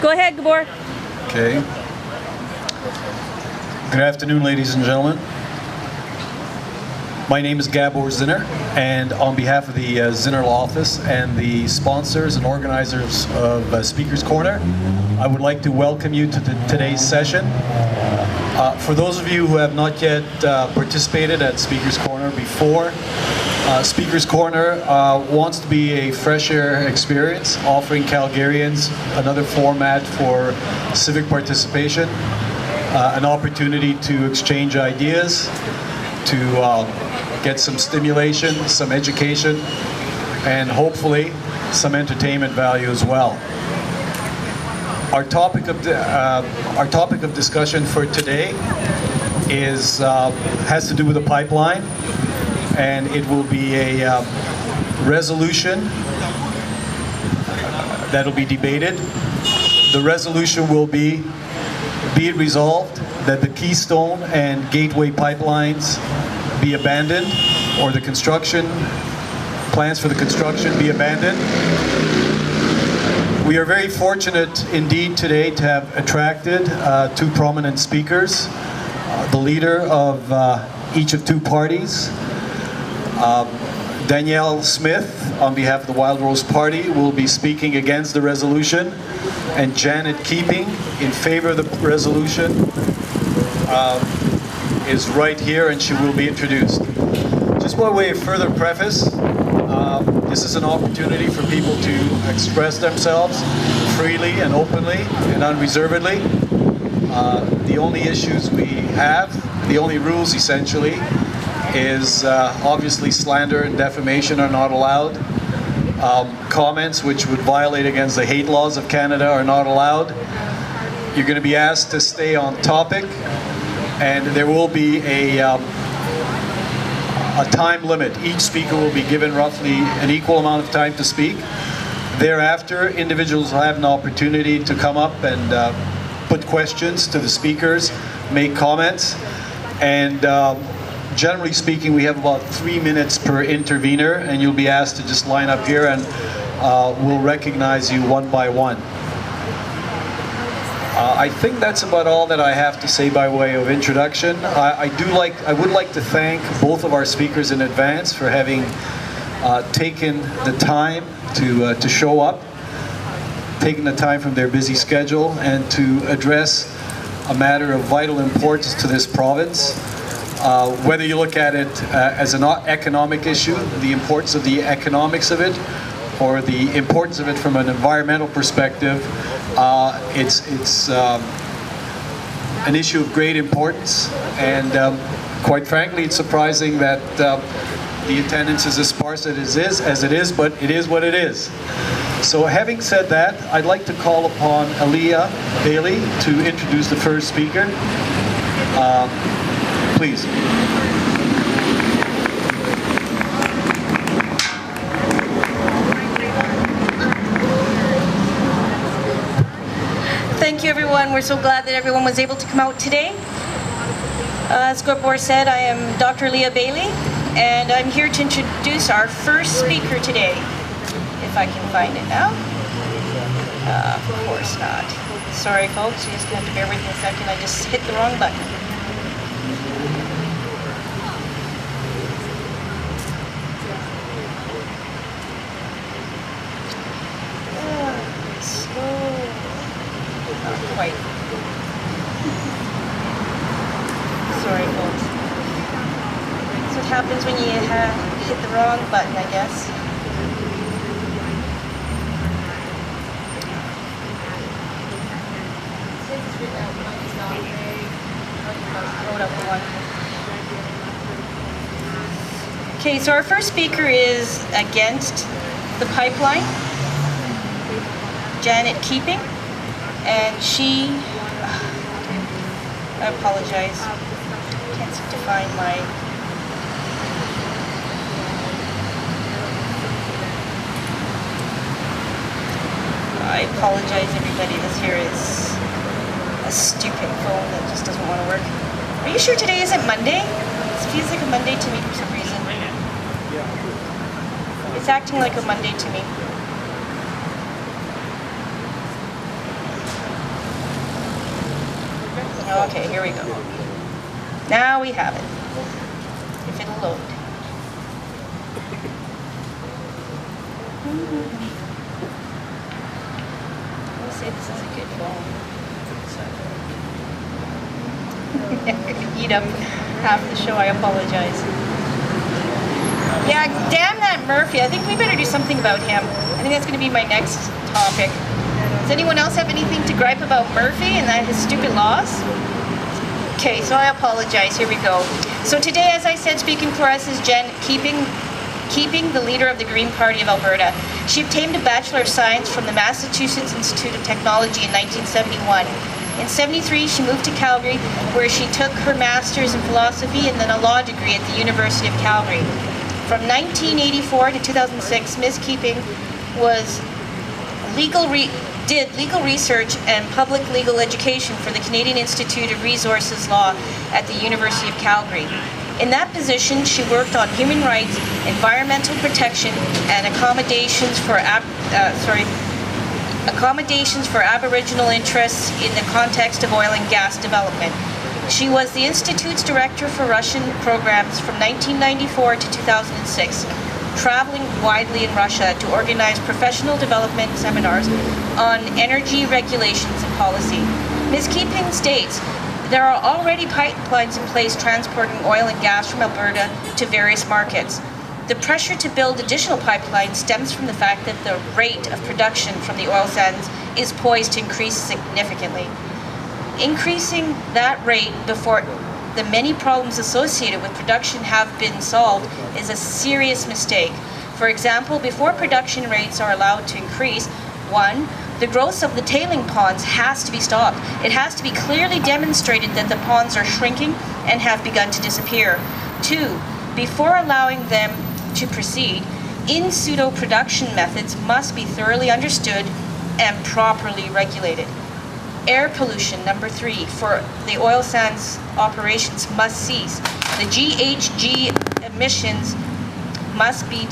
Go ahead, Gabor. Okay. Good afternoon, ladies and gentlemen. My name is Gabor Zinner, and on behalf of the Zinner Law Office and the sponsors and organizers of Speaker's Corner, I would like to welcome you to today's session. For those of you who have not yet participated at Speaker's Corner before, Speaker's Corner wants to be a fresh air experience, offering Calgarians another format for civic participation, an opportunity to exchange ideas, to get some stimulation, some education, and hopefully some entertainment value as well. Our topic of discussion for today is has to do with the pipeline, and it will be a resolution that'll be debated. The resolution will be it resolved that the Keystone and Gateway pipelines be abandoned, or the plans for the construction be abandoned. We are very fortunate indeed today to have attracted two prominent speakers, the leader of each of two parties. Danielle Smith, on behalf of the Wild Rose Party, will be speaking against the resolution, and Janet Keeping, in favor of the resolution, is right here, and she will be introduced. Just by way of further preface, this is an opportunity for people to express themselves freely and openly and unreservedly. The only issues we have, the only rules essentially, is obviously slander and defamation are not allowed. Comments which would violate against the hate laws of Canada are not allowed. You're going to be asked to stay on topic, and there will be a time limit. Each speaker will be given roughly an equal amount of time to speak. Thereafter, individuals will have an opportunity to come up and put questions to the speakers, make comments, and generally speaking, we have about 3 minutes per intervener, and you'll be asked to just line up here, and we'll recognize you one by one. I think that's about all that I have to say by way of introduction. I would like to thank both of our speakers in advance for having taken the time to show up, taking the time from their busy schedule, and to address a matter of vital importance to this province. Whether you look at it as an economic issue, the importance of the economics of it, or the importance of it from an environmental perspective, it's an issue of great importance, and quite frankly, it's surprising that the attendance is as sparse as it is, but it is what it is. So having said that, I'd like to call upon Aaliyah Bailey to introduce the first speaker. Please. Thank you, everyone. We're so glad that everyone was able to come out today. As Gabor said, I am Dr. Leah Bailey, and I'm here to introduce our first speaker today. If I can find it now. Of course not. Sorry, folks. You just have to bear with me a second. I just hit the wrong button. Not quite. Sorry, folks. That's what happens when you hit the wrong button, I guess. Okay, so our first speaker is against the pipeline, Janet Keeping. And she, I apologize, can't seem to find my, I apologize everybody, this here is a stupid phone that just doesn't want to work. Are you sure today isn't Monday? It feels like a Monday to me for some reason. It's acting like a Monday to me. Okay, here we go. Now we have it. If it'll load. Let's say this is a good phone. Eat up half the show, I apologize. Yeah, damn that Murphy. I think we better do something about him. I think that's going to be my next topic. Does anyone else have anything to gripe about Murphy and his stupid laws? Okay, so I apologize. Here we go. So today, as I said, speaking for us is Jen, keeping the leader of the Green Party of Alberta. She obtained a Bachelor of Science from the Massachusetts Institute of Technology in 1971. In 73, she moved to Calgary, where she took her Master's in Philosophy and then a law degree at the University of Calgary. From 1984 to 2006, Ms. Keeping did legal research and public legal education for the Canadian Institute of Resources Law at the University of Calgary. In that position, she worked on human rights, environmental protection, and accommodations for Aboriginal interests in the context of oil and gas development. She was the Institute's director for Russian programs from 1994 to 2006, traveling widely in Russia to organize professional development seminars on energy regulations and policy. Ms. Keeping states, there are already pipelines in place transporting oil and gas from Alberta to various markets. The pressure to build additional pipelines stems from the fact that the rate of production from the oil sands is poised to increase significantly. Increasing that rate before the many problems associated with production have been solved is a serious mistake. For example, before production rates are allowed to increase, 1, the growth of the tailing ponds has to be stopped. It has to be clearly demonstrated that the ponds are shrinking and have begun to disappear. 2, before allowing them to proceed, in-pseudo production methods must be thoroughly understood and properly regulated. Air pollution, number 3, for the oil sands operations must cease. The GHG emissions must be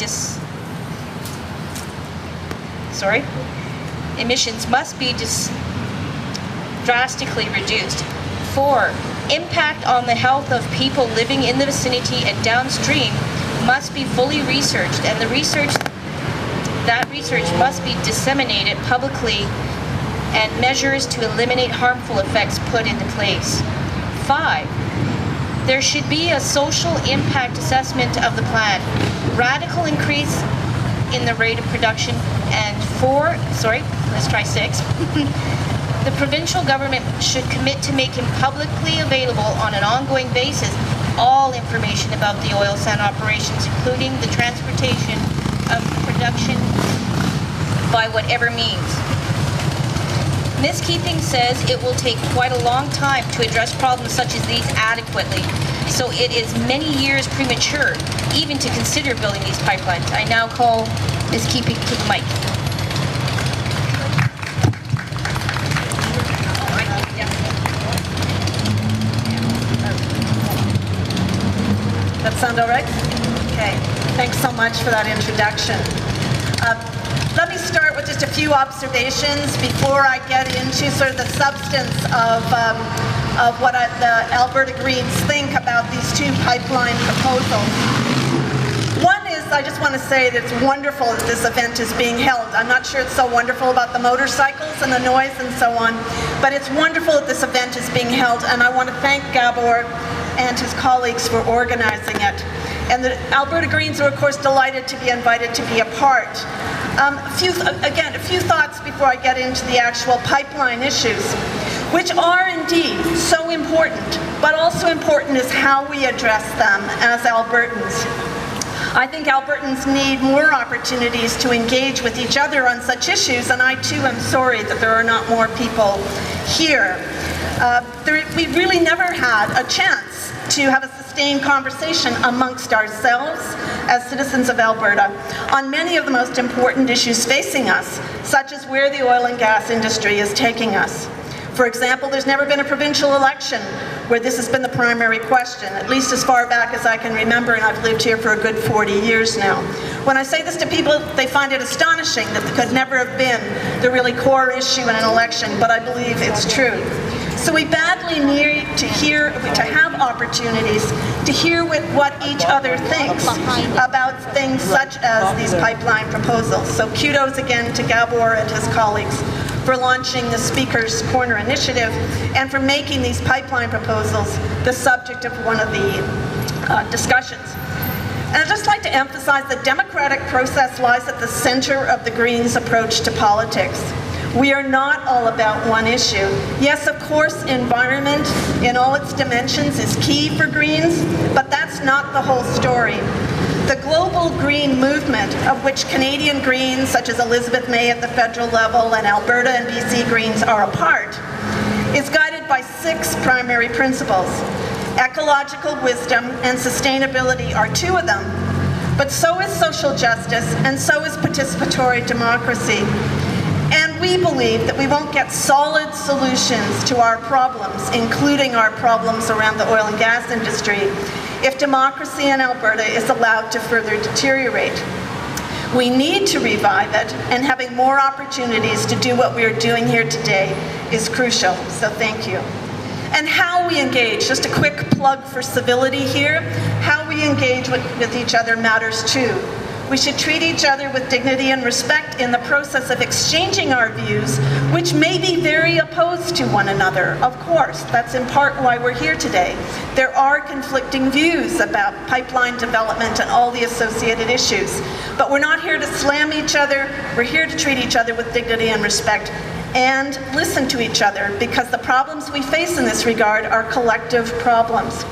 drastically reduced. 4, impact on the health of people living in the vicinity and downstream must be fully researched, and that research must be disseminated publicly and measures to eliminate harmful effects put into place. 5, there should be a social impact assessment of the plan, radical increase in the rate of production, and 6, the provincial government should commit to making publicly available on an ongoing basis all information about the oil sand operations, including the transportation of production by whatever means. Ms. Keeping says it will take quite a long time to address problems such as these adequately, so it is many years premature even to consider building these pipelines. I now call Ms. Keeping to the mic. That sound all right? Okay. Thanks so much for that introduction. Let me start with just a few observations before I get into sort of the substance of what the Alberta Greens think about these 2 pipeline proposals. One is, I just want to say that it's wonderful that this event is being held. I'm not sure it's so wonderful about the motorcycles and the noise and so on, but it's wonderful that this event is being held, and I want to thank Gabor and his colleagues for organizing it. And the Alberta Greens are, of course, delighted to be invited to be a part. A few thoughts before I get into the actual pipeline issues, which are indeed so important, but also important is how we address them as Albertans. I think Albertans need more opportunities to engage with each other on such issues, and I too am sorry that there are not more people here. We really never had a chance to have a sustained conversation amongst ourselves as citizens of Alberta on many of the most important issues facing us, such as where the oil and gas industry is taking us. For example, there's never been a provincial election where this has been the primary question, at least as far back as I can remember, and I've lived here for a good 40 years now. When I say this to people, they find it astonishing that it could never have been the really core issue in an election, but I believe it's true. So we badly need to have opportunities to hear what each other thinks about things such as these pipeline proposals. So kudos again to Gabor and his colleagues for launching the Speaker's Corner initiative and for making these pipeline proposals the subject of one of the discussions. And I'd just like to emphasize the democratic process lies at the center of the Greens' approach to politics. We are not all about one issue. Yes, of course, environment in all its dimensions is key for Greens, but that's not the whole story. The global green movement, of which Canadian Greens, such as Elizabeth May at the federal level and Alberta and BC Greens are a part, is guided by 6 primary principles. Ecological wisdom and sustainability are 2 of them, but so is social justice and so is participatory democracy. And we believe that we won't get solid solutions to our problems, including our problems around the oil and gas industry, if democracy in Alberta is allowed to further deteriorate. We need to revive it, and having more opportunities to do what we are doing here today is crucial, so thank you. And how we engage, just a quick plug for civility here, how we engage with each other matters too. We should treat each other with dignity and respect in the process of exchanging our views, which may be very opposed to one another. Of course, that's in part why we're here today. There are conflicting views about pipeline development and all the associated issues. But we're not here to slam each other. We're here to treat each other with dignity and respect and listen to each other, because the problems we face in this regard are collective problems.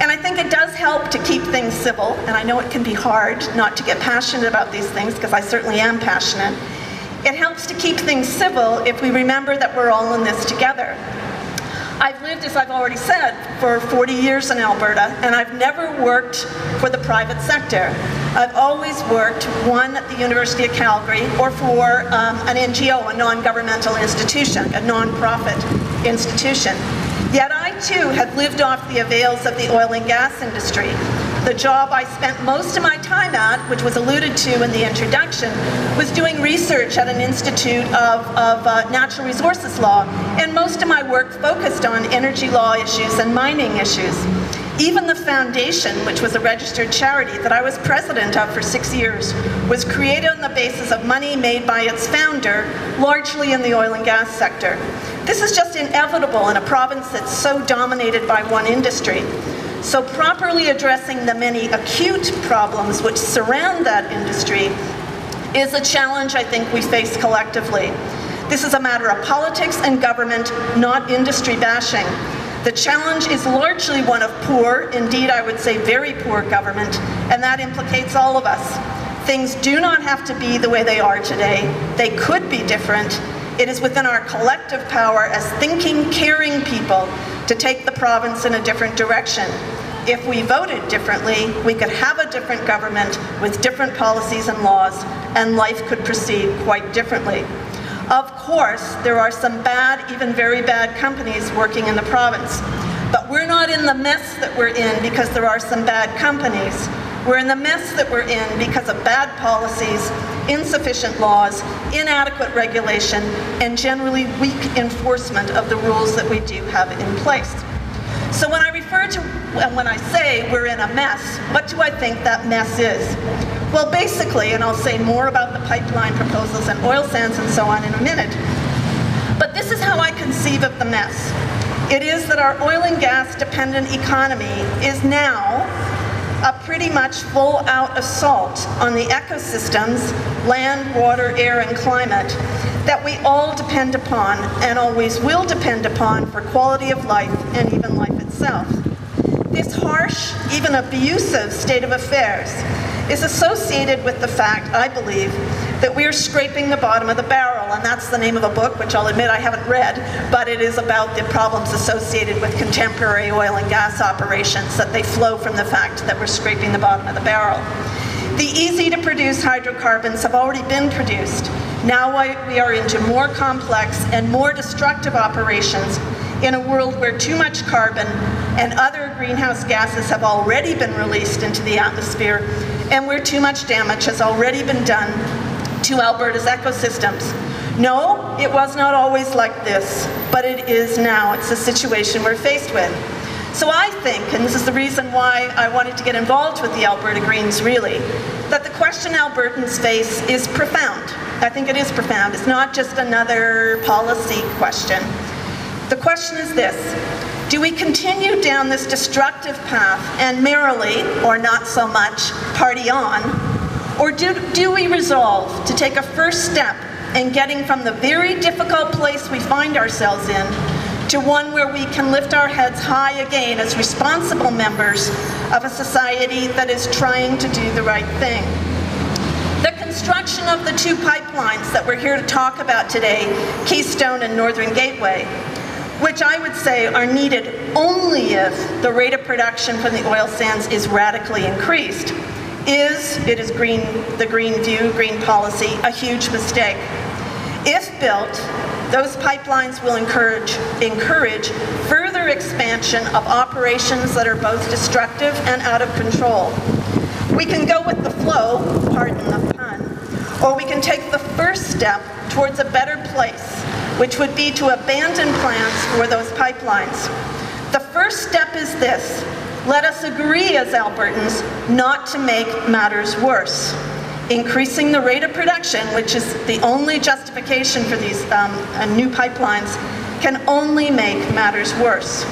And I think it does help to keep things civil, and I know it can be hard not to get passionate about these things, because I certainly am passionate. It helps to keep things civil if we remember that we're all in this together. I've lived, as I've already said, for 40 years in Alberta, and I've never worked for the private sector. I've always worked, one, at the University of Calgary, or for an NGO, a non-governmental institution, a non-profit institution. Yet I too have lived off the avails of the oil and gas industry. The job I spent most of my time at, which was alluded to in the introduction, was doing research at an institute of natural resources law, and most of my work focused on energy law issues and mining issues. Even the foundation, which was a registered charity that I was president of for 6 years, was created on the basis of money made by its founder, largely in the oil and gas sector. This is just inevitable in a province that's so dominated by one industry. So properly addressing the many acute problems which surround that industry is a challenge I think we face collectively. This is a matter of politics and government, not industry bashing. The challenge is largely one of poor, indeed I would say very poor government, and that implicates all of us. Things do not have to be the way they are today. They could be different. It is within our collective power as thinking, caring people to take the province in a different direction. If we voted differently, we could have a different government with different policies and laws, and life could proceed quite differently. Of course, there are some bad, even very bad companies working in the province. But we're not in the mess that we're in because there are some bad companies. We're in the mess that we're in because of bad policies, insufficient laws, inadequate regulation, and generally weak enforcement of the rules that we do have in place. So when I refer to, when I say we're in a mess, what do I think that mess is? Well, basically, and I'll say more about the pipeline proposals and oil sands and so on in a minute, but this is how I conceive of the mess. It is that our oil and gas dependent economy is now a pretty much full-out assault on the ecosystems, land, water, air, and climate that we all depend upon and always will depend upon for quality of life and even life itself. This harsh, even abusive state of affairs is associated with the fact, I believe, that we are scraping the bottom of the barrel, and that's the name of a book, which I'll admit I haven't read, but it is about the problems associated with contemporary oil and gas operations, that they flow from the fact that we're scraping the bottom of the barrel. The easy-to-produce hydrocarbons have already been produced. Now we are into more complex and more destructive operations in a world where too much carbon and other greenhouse gases have already been released into the atmosphere, and where too much damage has already been done to Alberta's ecosystems. No, it was not always like this, but it is now. It's a situation we're faced with. So I think, and this is the reason why I wanted to get involved with the Alberta Greens really, that the question Albertans face is profound. I think it is profound. It's not just another policy question. The question is this: do we continue down this destructive path and merrily, or not so much, party on? Or do we resolve to take a first step in getting from the very difficult place we find ourselves in to one where we can lift our heads high again as responsible members of a society that is trying to do the right thing? The construction of the two pipelines that we're here to talk about today, Keystone and Northern Gateway, which I would say are needed only if the rate of production from the oil sands is radically increased, is the green view, green policy, a huge mistake. If built, those pipelines will encourage further expansion of operations that are both destructive and out of control. We can go with the flow, pardon the pun, or we can take the first step towards a better place, which would be to abandon plans for those pipelines. The first step is this: let us agree as Albertans not to make matters worse. Increasing the rate of production, which is the only justification for these new pipelines, can only make matters worse.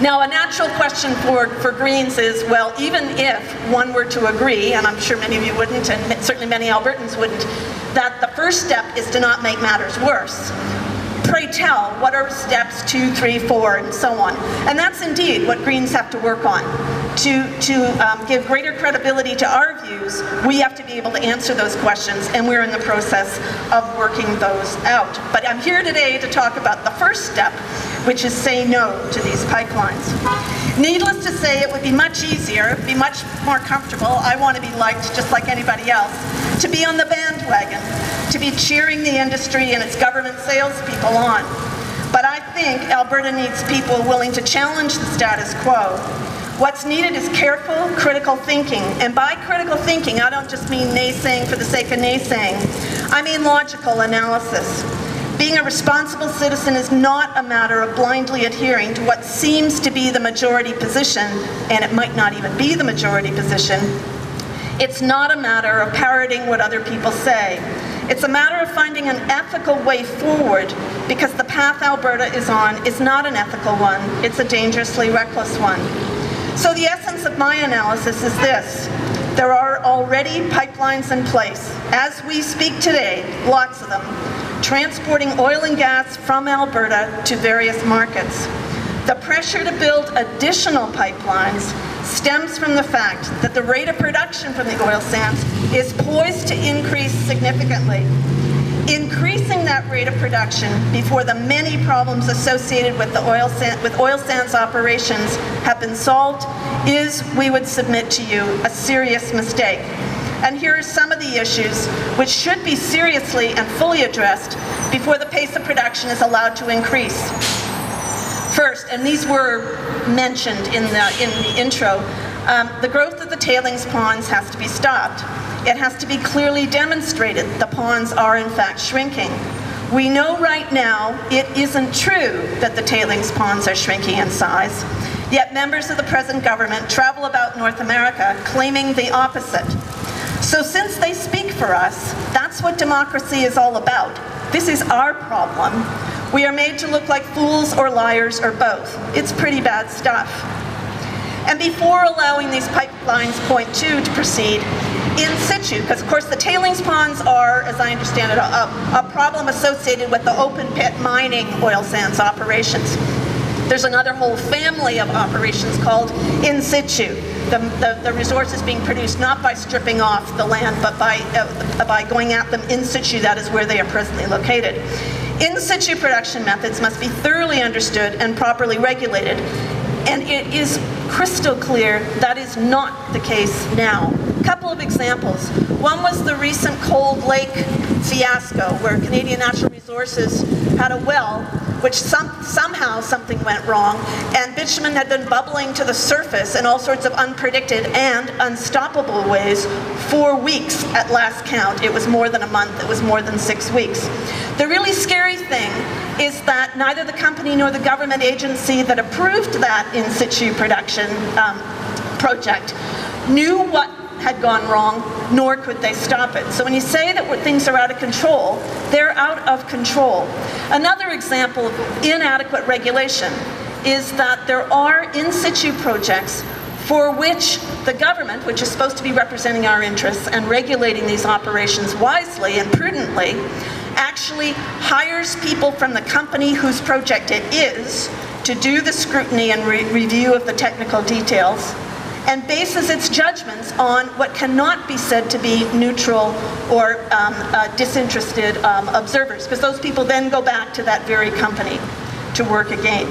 Now, a natural question for Greens is, well, even if one were to agree, and I'm sure many of you wouldn't, and certainly many Albertans wouldn't, that the first step is to not make matters worse. Pray tell, what are steps 2, 3, 4, and so on? And that's indeed what Greens have to work on. To give greater credibility to our views, we have to be able to answer those questions, and we're in the process of working those out. But I'm here today to talk about the first step, which is say no to these pipelines. Needless to say, it would be much easier, be much more comfortable, I want to be liked just like anybody else, to be on the bandwagon, to be cheering the industry and its government salespeople on. But I think Alberta needs people willing to challenge the status quo. What's needed is careful, critical thinking. And by critical thinking, I don't just mean naysaying for the sake of naysaying. I mean logical analysis. Being a responsible citizen is not a matter of blindly adhering to what seems to be the majority position, and it might not even be the majority position. It's not a matter of parroting what other people say. It's a matter of finding an ethical way forward, because the path Alberta is on is not an ethical one, it's a dangerously reckless one. So the essence of my analysis is this: there are already pipelines in place, as we speak today, lots of them, transporting oil and gas from Alberta to various markets. The pressure to build additional pipelines stems from the fact that the rate of production from the oil sands is poised to increase significantly. Increasing that rate of production before the many problems associated with oil sands operations have been solved is, we would submit to you, a serious mistake. And here are some of the issues which should be seriously and fully addressed before the pace of production is allowed to increase. First, and these were mentioned in the intro, the growth of the tailings ponds has to be stopped. It has to be clearly demonstrated the ponds are in fact shrinking. We know right now it isn't true that the tailings ponds are shrinking in size, yet members of the present government travel about North America claiming the opposite. So since they speak for us, that's what democracy is all about. This is our problem. We are made to look like fools or liars or both. It's pretty bad stuff. And before allowing these pipelines, point 2, to proceed, in situ, because of course the tailings ponds are, as I understand it, a problem associated with the open pit mining oil sands operations. There's another whole family of operations called in situ. The resources being produced not by stripping off the land, but by going at them in situ, that is where they are presently located. In situ production methods must be thoroughly understood and properly regulated, and it is crystal clear that is not the case now. A couple of examples. One was the recent Cold Lake fiasco, where Canadian Natural Resources had a well which somehow something went wrong, and bitumen had been bubbling to the surface in all sorts of unpredicted and unstoppable ways for weeks at last count. It was more than a month, it was more than 6 weeks. The really scary thing is that neither the company nor the government agency that approved that in situ production project knew what had gone wrong, nor could they stop it. So when you say that things are out of control, they're out of control. Another example of inadequate regulation is that there are in situ projects for which the government, which is supposed to be representing our interests and regulating these operations wisely and prudently, actually hires people from the company whose project it is to do the scrutiny and review of the technical details, and bases its judgments on what cannot be said to be neutral or disinterested observers, because those people then go back to that very company to work again.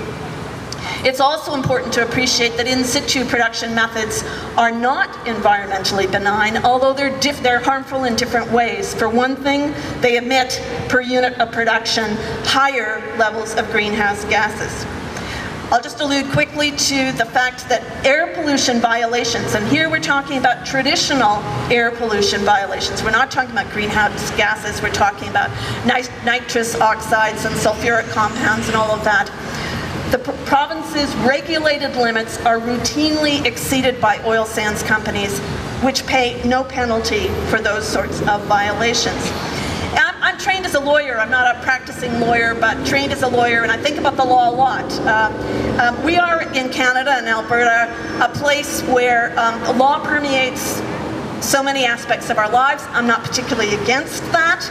It's also important to appreciate that in situ production methods are not environmentally benign, although they're harmful in different ways. For one thing, they emit per unit of production higher levels of greenhouse gases. I'll just allude quickly to the fact that air pollution violations, and here we're talking about traditional air pollution violations. We're not talking about greenhouse gases, we're talking about nitrous oxides and sulfuric compounds and all of that. The province's regulated limits are routinely exceeded by oil sands companies, which pay no penalty for those sorts of violations. I'm trained as a lawyer. I'm not a practicing lawyer, but trained as a lawyer, and I think about the law a lot. We are in Canada and Alberta, a place where the law permeates so many aspects of our lives. I'm not particularly against that,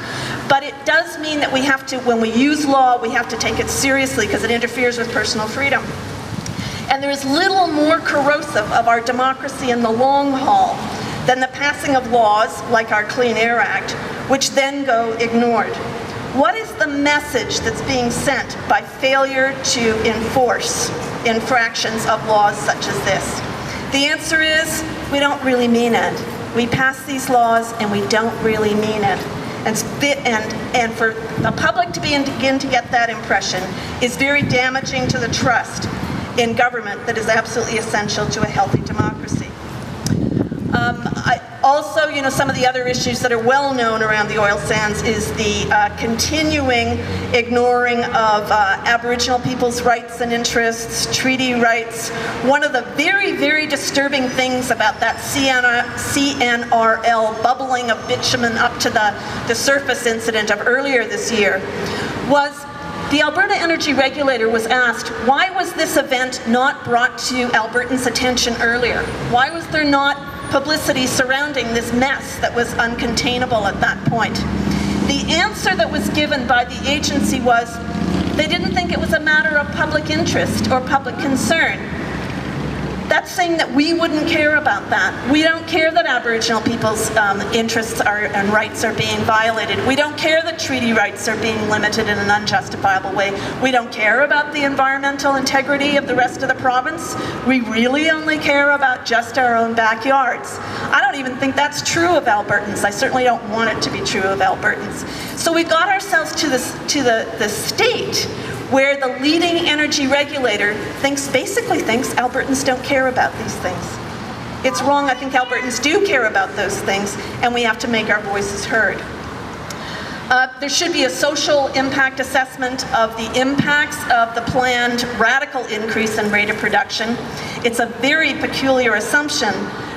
but it does mean that we have to, when we use law, we have to take it seriously because it interferes with personal freedom. And there is little more corrosive of our democracy in the long haul than the passing of laws like our Clean Air Act, which then go ignored. What is the message that's being sent by failure to enforce infractions of laws such as this? The answer is, we don't really mean it. We pass these laws and we don't really mean it. And for the public to begin to get that impression is very damaging to the trust in government that is absolutely essential to a healthy democracy. Also, some of the other issues that are well known around the oil sands is the continuing ignoring of Aboriginal people's rights and interests, treaty rights. One of the very, very disturbing things about that CNRL bubbling of bitumen up to the surface incident of earlier this year was the Alberta Energy Regulator was asked, why was this event not brought to Albertans' attention earlier? Why was there not publicity surrounding this mess that was uncontainable at that point? The answer that was given by the agency was they didn't think it was a matter of public interest or public concern. That's saying that we wouldn't care about that. We don't care that Aboriginal people's interests and rights are being violated. We don't care that treaty rights are being limited in an unjustifiable way. We don't care about the environmental integrity of the rest of the province. We really only care about just our own backyards. I don't even think that's true of Albertans. I certainly don't want it to be true of Albertans. So we got ourselves to the state where the leading energy regulator basically thinks Albertans don't care about these things. It's wrong. I think Albertans do care about those things, and we have to make our voices heard. There should be a social impact assessment of the impacts of the planned radical increase in rate of production. It's a very peculiar assumption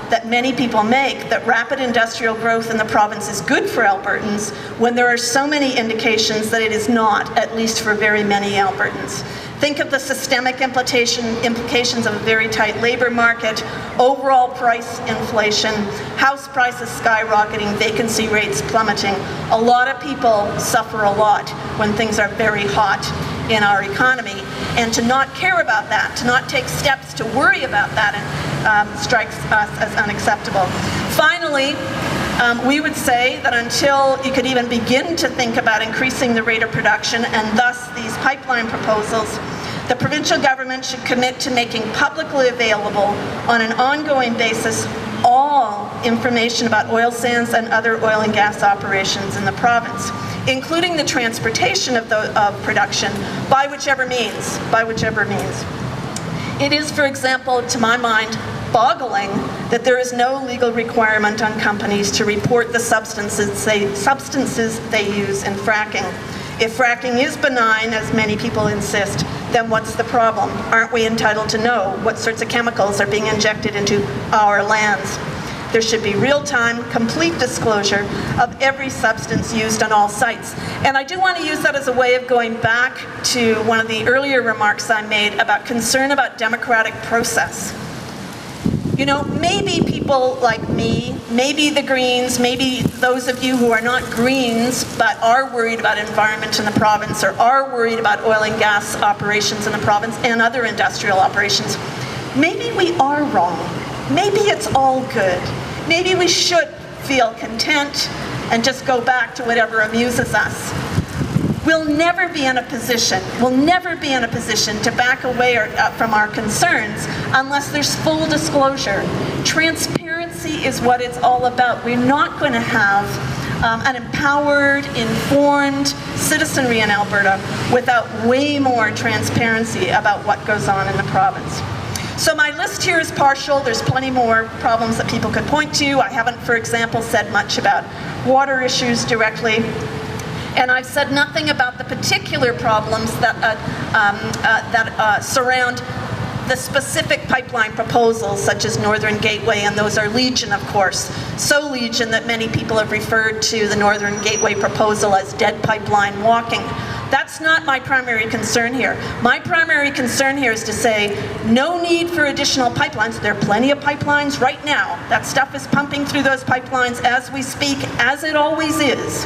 that many people make that rapid industrial growth in the province is good for Albertans when there are so many indications that it is not, at least for very many Albertans. Think of the systemic implications of a very tight labor market, overall price inflation, house prices skyrocketing, vacancy rates plummeting. A lot of people suffer a lot when things are very hot in our economy, and to not care about that, to not take steps to worry about that, strikes us as unacceptable. Finally, we would say that until you could even begin to think about increasing the rate of production and thus these pipeline proposals, the provincial government should commit to making publicly available on an ongoing basis all information about oil sands and other oil and gas operations in the province. including the transportation of production by whichever means, It is, for example, to my mind, boggling that there is no legal requirement on companies to report the substances they use in fracking. If fracking is benign, as many people insist, then what's the problem? Aren't we entitled to know what sorts of chemicals are being injected into our lands? There should be real-time, complete disclosure of every substance used on all sites. And I do want to use that as a way of going back to one of the earlier remarks I made about concern about democratic process. You know, maybe people like me, maybe the Greens, maybe those of you who are not Greens but are worried about environment in the province or are worried about oil and gas operations in the province and other industrial operations, maybe we are wrong. Maybe it's all good. Maybe we should feel content and just go back to whatever amuses us. We'll never be in a position to back away from our concerns unless there's full disclosure. Transparency is what it's all about. We're not going to have an empowered, informed citizenry in Alberta without way more transparency about what goes on in the province. So my list here is partial. There's plenty more problems that people could point to. I haven't, for example, said much about water issues directly. And I've said nothing about the particular problems that surround the specific pipeline proposals, such as Northern Gateway, and those are legion, of course. So legion that many people have referred to the Northern Gateway proposal as dead pipeline walking. That's not my primary concern here. My primary concern here is to say no need for additional pipelines. There are plenty of pipelines right now. That stuff is pumping through those pipelines as we speak, as it always is.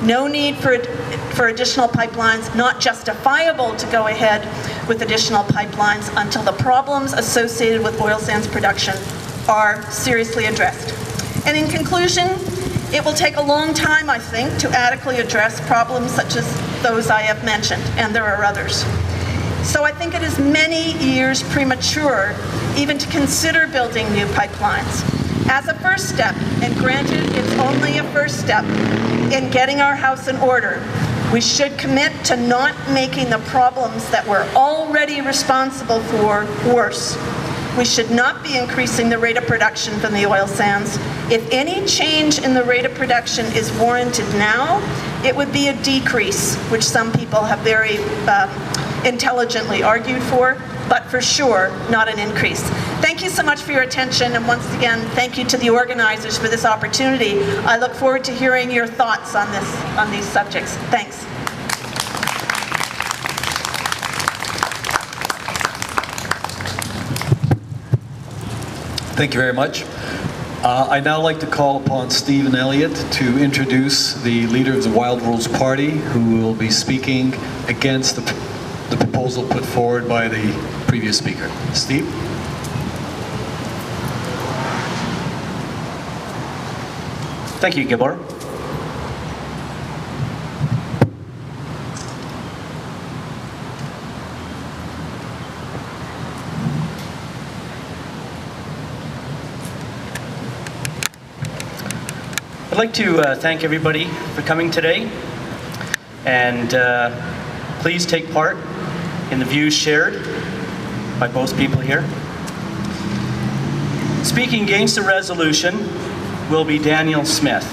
No need for additional pipelines, not justifiable to go ahead with additional pipelines until the problems associated with oil sands production are seriously addressed. And in conclusion, it will take a long time, I think, to adequately address problems such as those I have mentioned, and there are others. So I think it is many years premature even to consider building new pipelines. As a first step, and granted it's only a first step, in getting our house in order, we should commit to not making the problems that we're already responsible for worse. We should not be increasing the rate of production from the oil sands. If any change in the rate of production is warranted now, it would be a decrease, which some people have very intelligently argued for, but for sure not an increase. Thank you so much for your attention, and once again, thank you to the organizers for this opportunity. I look forward to hearing your thoughts on these subjects. Thanks. Thank you very much. I'd now like to call upon Stephen Elliott to introduce the leader of the Wild Rose Party, who will be speaking against the proposal put forward by the previous speaker. Steve? Thank you, Gabor. I'd like to thank everybody for coming today, and please take part in the views shared by both people here. Speaking against the resolution will be Danielle Smith,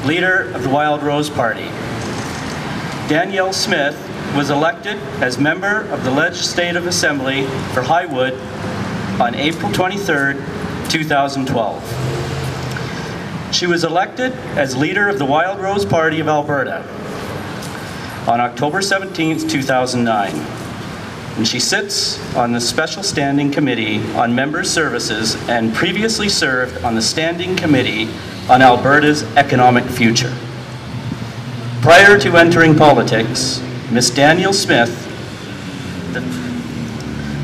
leader of the Wild Rose Party. Danielle Smith was elected as member of the Legislative Assembly for Highwood on April 23rd, 2012. She was elected as leader of the Wild Rose Party of Alberta on October 17th, 2009. And she sits on the Special Standing Committee on Member Services and previously served on the Standing Committee on Alberta's Economic Future. Prior to entering politics, Ms. Danielle Smith,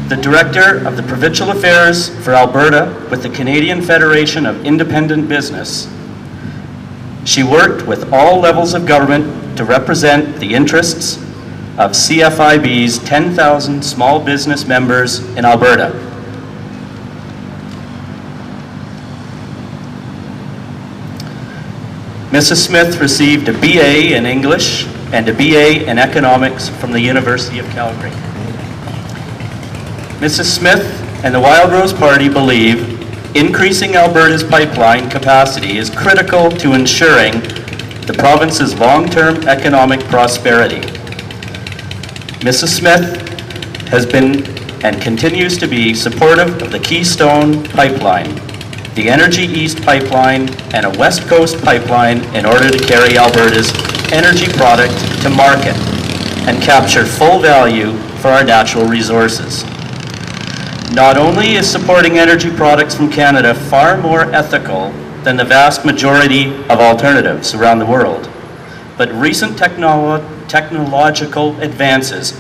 the Director of the Provincial Affairs for Alberta with the Canadian Federation of Independent Business, she worked with all levels of government to represent the interests of CFIB's 10,000 small business members in Alberta. Mrs. Smith received a BA in English and a BA in Economics from the University of Calgary. Mrs. Smith and the Wild Rose Party believe increasing Alberta's pipeline capacity is critical to ensuring the province's long-term economic prosperity. Mrs. Smith has been and continues to be supportive of the Keystone Pipeline, the Energy East Pipeline, and a West Coast pipeline in order to carry Alberta's energy product to market and capture full value for our natural resources. Not only is supporting energy products from Canada far more ethical than the vast majority of alternatives around the world, but recent technological advances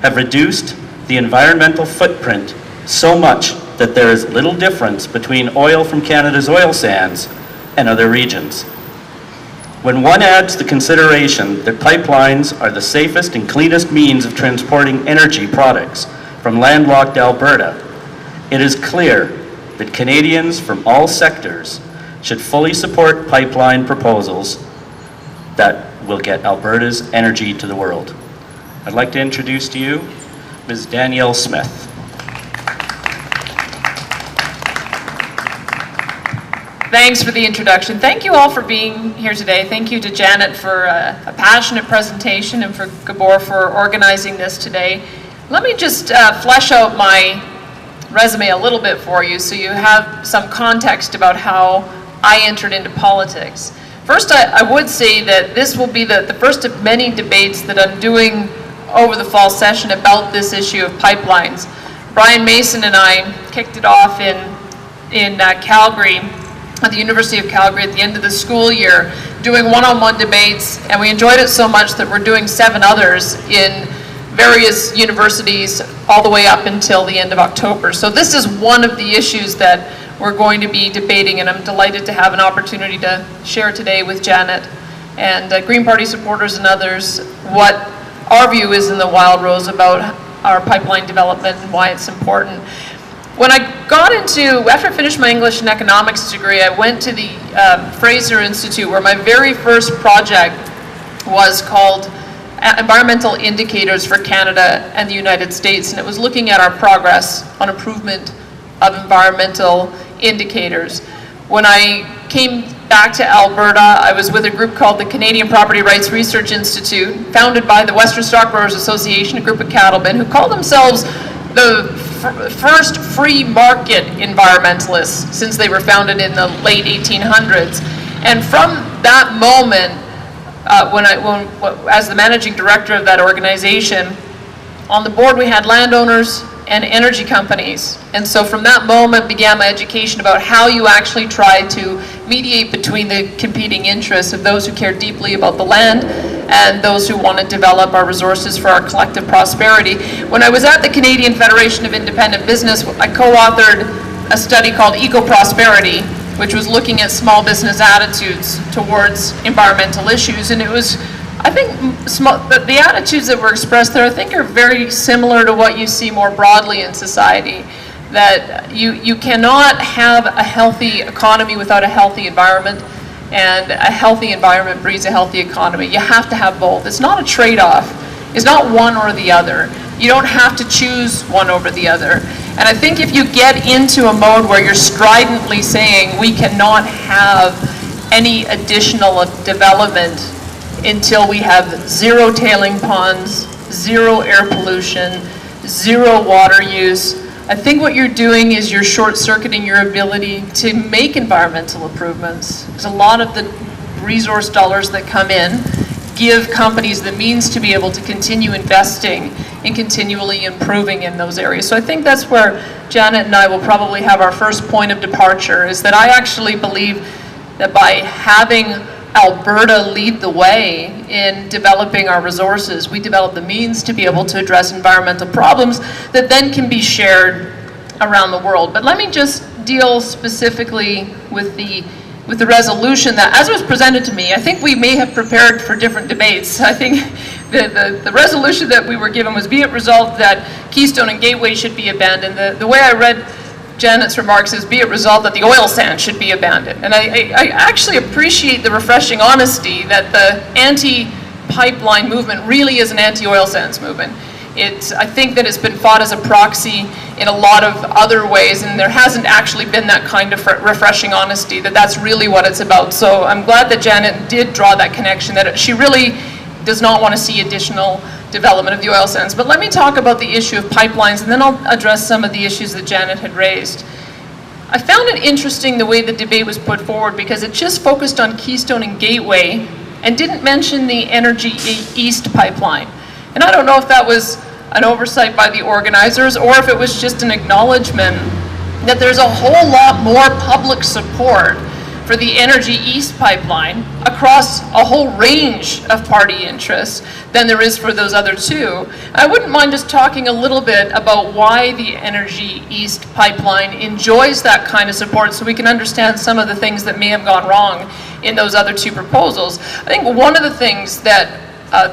have reduced the environmental footprint so much that there is little difference between oil from Canada's oil sands and other regions. When one adds the consideration that pipelines are the safest and cleanest means of transporting energy products from landlocked Alberta, it is clear that Canadians from all sectors should fully support pipeline proposals that will get Alberta's energy to the world. I'd like to introduce to you Ms. Danielle Smith. Thanks for the introduction. Thank you all for being here today. Thank you to Janet for a passionate presentation and for Gabor for organizing this today. Let me just flesh out my resume a little bit for you so you have some context about how I entered into politics. First, I would say that this will be the first of many debates that I'm doing over the fall session about this issue of pipelines. Brian Mason and I kicked it off in Calgary, at the University of Calgary at the end of the school year, doing one-on-one debates, and we enjoyed it so much that we're doing 7 others in various universities all the way up until the end of October. So this is one of the issues that we're going to be debating, and I'm delighted to have an opportunity to share today with Janet and Green Party supporters and others what our view is in the Wild Rose about our pipeline development and why it's important. When I got into, after I finished my English and economics degree, I went to the Fraser Institute, where my very first project was called Environmental Indicators for Canada and the United States, and it was looking at our progress on improvement of environmental indicators. When I came back to Alberta, I was with a group called the Canadian Property Rights Research Institute, founded by the Western Stockbrokers Association, a group of cattlemen who called themselves the first free market environmentalists since they were founded in the late 1800s. And from that moment, as the managing director of that organization, on the board we had landowners and energy companies. And so from that moment began my education about how you actually try to mediate between the competing interests of those who care deeply about the land and those who want to develop our resources for our collective prosperity. When I was at the Canadian Federation of Independent Business, I co-authored a study called Eco-Prosperity, which was looking at small business attitudes towards environmental issues. And it was, I think, the attitudes that were expressed there, I think, are very similar to what you see more broadly in society. That you cannot have a healthy economy without a healthy environment, and a healthy environment breeds a healthy economy. You have to have both. It's not a trade-off. It's not one or the other. You don't have to choose one over the other. And I think if you get into a mode where you're stridently saying we cannot have any additional development until we have 0 tailing ponds, 0 air pollution, 0 water use, I think what you're doing is you're short-circuiting your ability to make environmental improvements. Because a lot of the resource dollars that come in give companies the means to be able to continue investing and continually improving in those areas. So I think that's where Janet and I will probably have our first point of departure, is that I actually believe that by having Alberta lead the way in developing our resources, we develop the means to be able to address environmental problems that then can be shared around the world. But let me just deal specifically with the resolution that, as it was presented to me, I think we may have prepared for different debates. I think the resolution that we were given was, be it resolved that Keystone and Gateway should be abandoned. The way I read Janet's remarks is, be it resolved that the oil sands should be abandoned. And I actually appreciate the refreshing honesty that the anti-pipeline movement really is an anti-oil sands movement. I think that it's been fought as a proxy in a lot of other ways, and there hasn't actually been that kind of refreshing honesty that that's really what it's about. So I'm glad that Janet did draw that connection, that she really does not want to see additional development of the oil sands. But let me talk about the issue of pipelines, and then I'll address some of the issues that Janet had raised. I found it interesting the way the debate was put forward, because it just focused on Keystone and Gateway and didn't mention the Energy East pipeline. And I don't know if that was an oversight by the organizers or if it was just an acknowledgement that there's a whole lot more public support for the Energy East pipeline across a whole range of party interests than there is for those other two. I wouldn't mind just talking a little bit about why the Energy East pipeline enjoys that kind of support, so we can understand some of the things that may have gone wrong in those other two proposals. I think one of the things that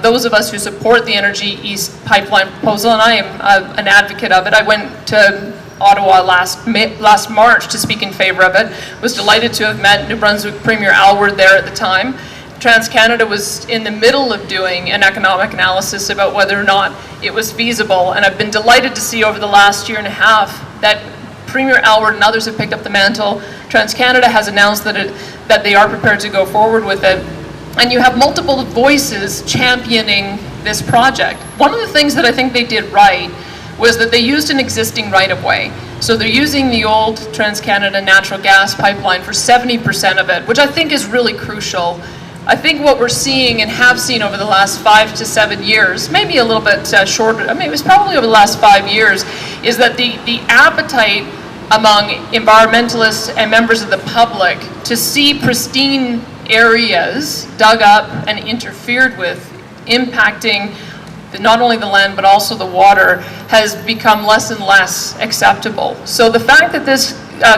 those of us who support the Energy East pipeline proposal, and I am an advocate of it. I went to Ottawa last March to speak in favor of it. Was delighted to have met New Brunswick Premier Alward there at the time. TransCanada was in the middle of doing an economic analysis about whether or not it was feasible, and I've been delighted to see over the last year and a half that Premier Alward and others have picked up the mantle. TransCanada has announced that they are prepared to go forward with it. And you have multiple voices championing this project. One of the things that I think they did right was that they used an existing right-of-way. So they're using the old TransCanada natural gas pipeline for 70% of it, which I think is really crucial. I think what we're seeing and have seen over the last 5 to 7 years, maybe a little bit shorter, I mean, it was probably over the last 5 years, is that the appetite among environmentalists and members of the public to see pristine areas dug up and interfered with, impacting not only the land but also the water, has become less and less acceptable. So the fact that this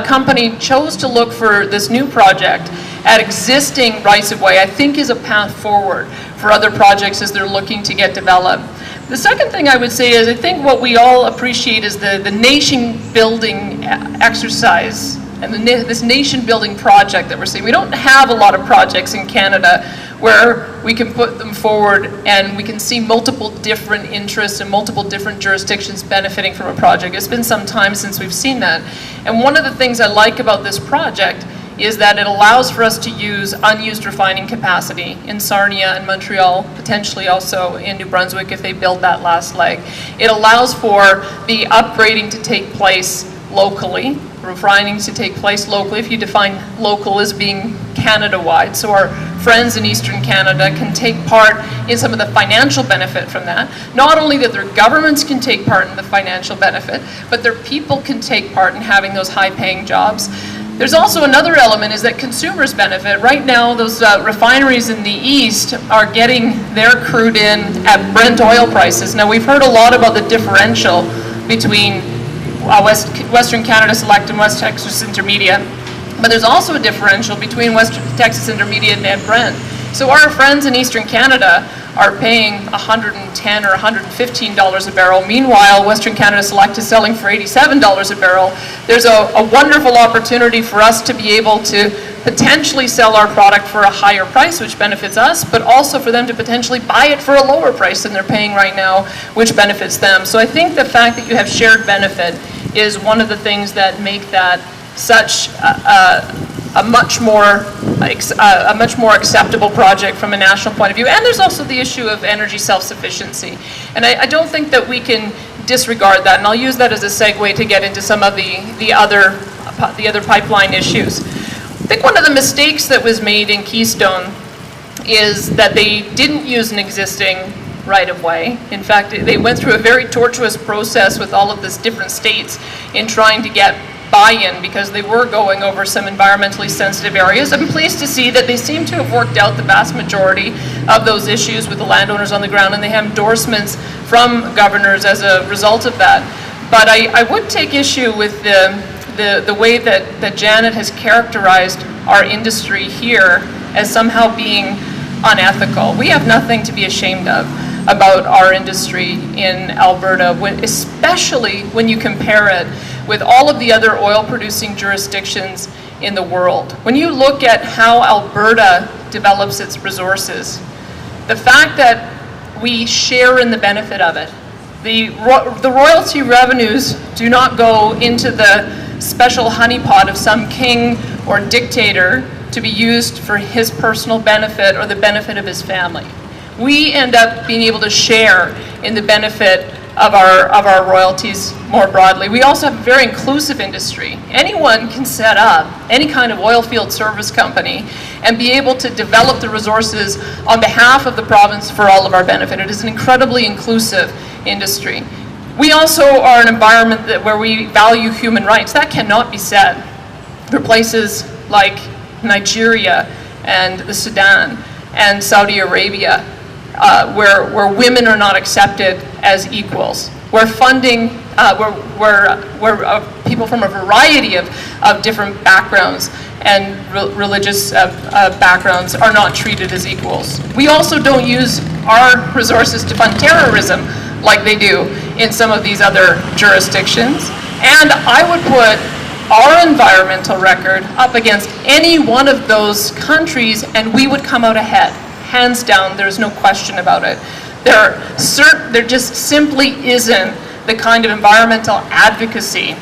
company chose to look for this new project at existing rights-of-way, I think is a path forward for other projects as they're looking to get developed. The second thing I would say is I think what we all appreciate is the nation-building exercise and this nation-building project that we're seeing. We don't have a lot of projects in Canada where we can put them forward and we can see multiple different interests and multiple different jurisdictions benefiting from a project. It's been some time since we've seen that. And one of the things I like about this project is that it allows for us to use unused refining capacity in Sarnia and Montreal, potentially also in New Brunswick if they build that last leg. It allows for the upgrading to take place locally, refining to take place locally, if you define local as being Canada-wide. So our friends in Eastern Canada can take part in some of the financial benefit from that. Not only that their governments can take part in the financial benefit, but their people can take part in having those high-paying jobs. There's also another element, is that consumers benefit. Right now, those refineries in the east are getting their crude in at Brent oil prices. Now, we've heard a lot about the differential between Western Canada Select and West Texas Intermediate, but there's also a differential between West Texas Intermediate and Brent. So our friends in Eastern Canada are paying $110 or $115 a barrel. Meanwhile, Western Canada Select is selling for $87 a barrel. There's a wonderful opportunity for us to be able to potentially sell our product for a higher price, which benefits us, but also for them to potentially buy it for a lower price than they're paying right now, which benefits them. So I think the fact that you have shared benefit is one of the things that make that such a much more acceptable project from a national point of view. And there's also the issue of energy self-sufficiency. And I don't think that we can disregard that. And I'll use that as a segue to get into some of the other pipeline issues. I think one of the mistakes that was made in Keystone is that they didn't use an existing right-of-way. In fact, they went through a very tortuous process with all of these different states in trying to get buy-in, because they were going over some environmentally sensitive areas. I'm pleased to see that they seem to have worked out the vast majority of those issues with the landowners on the ground, and they have endorsements from governors as a result of that. But I would take issue with the way that Janet has characterized our industry here as somehow being unethical. We have nothing to be ashamed of about our industry in Alberta, especially when you compare it with all of the other oil-producing jurisdictions in the world. When you look at how Alberta develops its resources, the fact that we share in the benefit of it, the royalty revenues do not go into the special honeypot of some king or dictator to be used for his personal benefit or the benefit of his family. We end up being able to share in the benefit of our royalties more broadly. We also have a very inclusive industry. Anyone can set up any kind of oil field service company and be able to develop the resources on behalf of the province for all of our benefit. It is an incredibly inclusive industry. We also are an environment where we value human rights. That cannot be said for places like Nigeria and the Sudan and Saudi Arabia, where women are not accepted as equals, where funding, where people from a variety of different backgrounds and religious backgrounds are not treated as equals. We also don't use our resources to fund terrorism like they do in some of these other jurisdictions. And I would put our environmental record up against any one of those countries and we would come out ahead. Hands down, there's no question about it. There just simply isn't the kind of environmental advocacy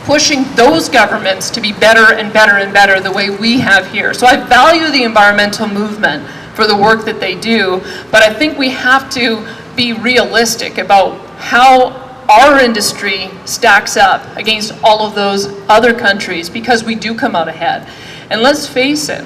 pushing those governments to be better and better and better the way we have here. So I value the environmental movement for the work that they do, but I think we have to be realistic about how our industry stacks up against all of those other countries, because we do come out ahead. And let's face it,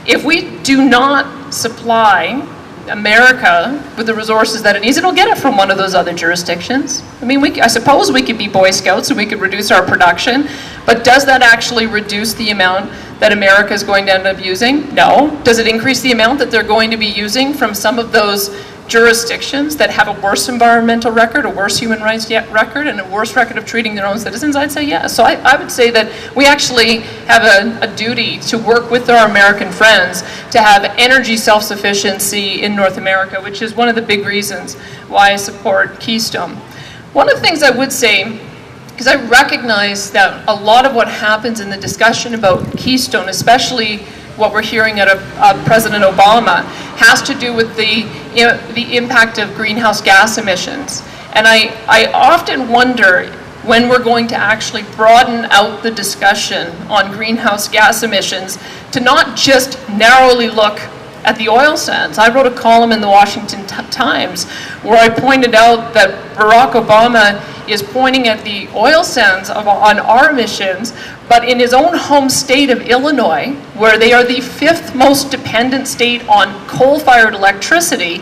if we do not supply America with the resources that it needs, it'll get it from one of those other jurisdictions. I mean, I suppose we could be Boy Scouts and we could reduce our production, but does that actually reduce the amount that America is going to end up using? No. Does it increase the amount that they're going to be using from some of those jurisdictions that have a worse environmental record, a worse human rights record, and a worse record of treating their own citizens? I'd say yes. So I would say that we actually have a duty to work with our American friends to have energy self-sufficiency in North America, which is one of the big reasons why I support Keystone. One of the things I would say, because I recognize that a lot of what happens in the discussion about Keystone, especially what we're hearing out of President Obama, has to do with the impact of greenhouse gas emissions. And I often wonder when we're going to actually broaden out the discussion on greenhouse gas emissions to not just narrowly look at the oil sands. I wrote a column in the Washington Times where I pointed out that Barack Obama is pointing at the oil sands on our emissions, but in his own home state of Illinois, where they are the 5th most dependent state on coal-fired electricity,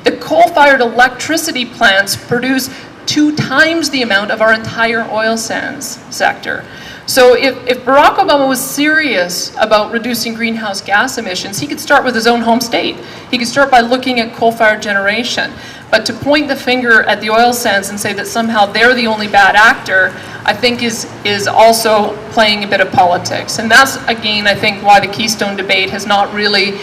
the coal-fired electricity plants produce 2 times the amount of our entire oil sands sector. So if Barack Obama was serious about reducing greenhouse gas emissions, he could start with his own home state. He could start by looking at coal-fired generation. But to point the finger at the oil sands and say that somehow they're the only bad actor, I think is also playing a bit of politics. And that's, again, I think why the Keystone debate has not really